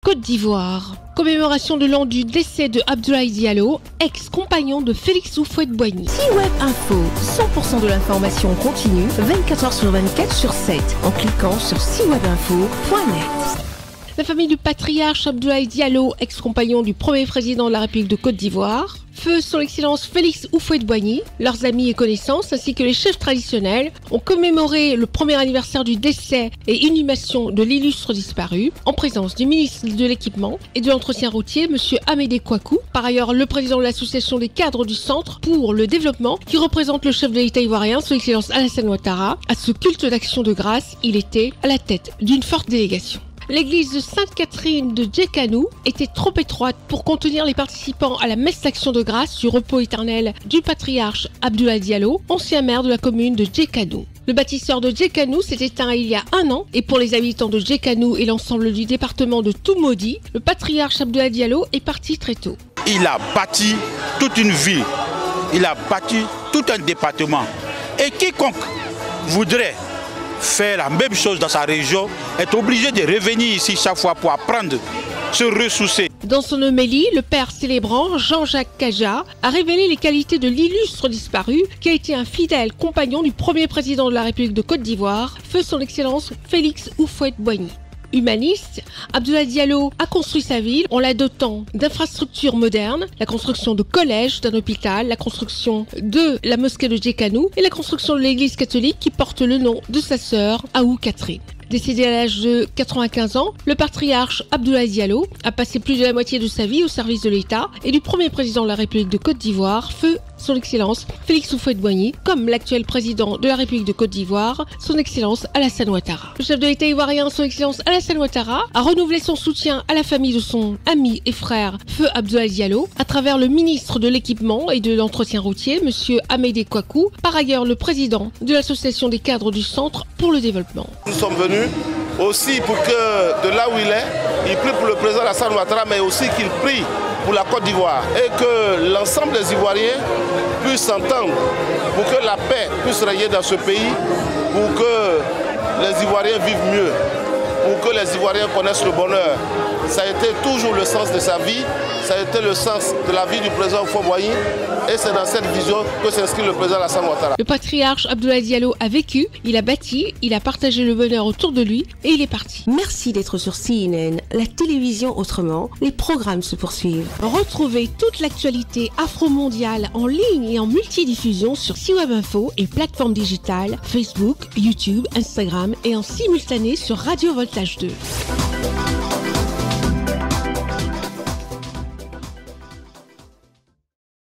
Côte d'Ivoire. Commémoration de l'an du décès de Abdoulaye Diallo, ex-compagnon de Félix Houphouët-Boigny. C-Web Info, 100% de l'information continue, 24h/24/7, en cliquant sur cwebinfo.net. La famille du patriarche Abdoulaye Diallo, ex-compagnon du premier président de la République de Côte d'Ivoire, feu son excellence Félix Houphouët-Boigny, leurs amis et connaissances ainsi que les chefs traditionnels ont commémoré le premier anniversaire du décès et inhumation de l'illustre disparu en présence du ministre de l'Équipement et de l'Entretien routier, M. Amédée Kouakou, par ailleurs le président de l'association des cadres du Centre pour le développement qui représente le chef de l'État ivoirien, son excellence Alassane Ouattara. À ce culte d'action de grâce, il était à la tête d'une forte délégation. L'église de Sainte-Catherine de Djekanou était trop étroite pour contenir les participants à la messe d'action de grâce du repos éternel du patriarche Abdoulaye Diallo, ancien maire de la commune de Djekanou. Le bâtisseur de Djekanou s'est éteint il y a 1 an et pour les habitants de Djekanou et l'ensemble du département de Toumaudi, le patriarche Abdoulaye Diallo est parti très tôt. Il a bâti toute une ville, il a bâti tout un département et quiconque voudrait faire la même chose dans sa région est obligé de revenir ici chaque fois pour apprendre, se ressourcer. Dans son homélie, le père célébrant Jean-Jacques Kaja a révélé les qualités de l'illustre disparu qui a été un fidèle compagnon du premier président de la République de Côte d'Ivoire, feu son excellence Félix Houphouët-Boigny. Humaniste, Abdoulaye Diallo a construit sa ville en la dotant d'infrastructures modernes, la construction de collèges, d'un hôpital, la construction de la mosquée de Djekanou et la construction de l'église catholique qui porte le nom de sa sœur, Ahou Catherine. Décédé à l'âge de 95 ans, le patriarche Abdoulaye Diallo a passé plus de la moitié de sa vie au service de l'État et du premier président de la République de Côte d'Ivoire, feu son excellence Félix Houphouët-Boigny, comme l'actuel président de la République de Côte d'Ivoire, son excellence Alassane Ouattara. Le chef de l'État ivoirien, son excellence Alassane Ouattara, a renouvelé son soutien à la famille de son ami et frère, feu Abdoulaye Diallo, à travers le ministre de l'Équipement et de l'Entretien routier, M. Amédée Kouakou, par ailleurs le président de l'association des cadres du Centre pour le développement. Nous sommes venus aussi pour que de là où il prie pour le président Alassane Ouattara, mais aussi qu'il prie pour la Côte d'Ivoire et que l'ensemble des Ivoiriens puissent s'entendre pour que la paix puisse régner dans ce pays, pour que les Ivoiriens vivent mieux, pour que les Ivoiriens connaissent le bonheur. Ça a été toujours le sens de sa vie, ça a été le sens de la vie du président Houphouët-Boigny et c'est dans cette vision que s'inscrit le président Alassane Ouattara. Le patriarche Abdoulaye Diallo a vécu, il a bâti, il a partagé le bonheur autour de lui et il est parti. Merci d'être sur CNN, la télévision autrement, les programmes se poursuivent. Retrouvez toute l'actualité afro-mondiale en ligne et en multidiffusion sur C-Web Info et plateformes digitales, Facebook, YouTube, Instagram et en simultané sur Radio Voltage 2.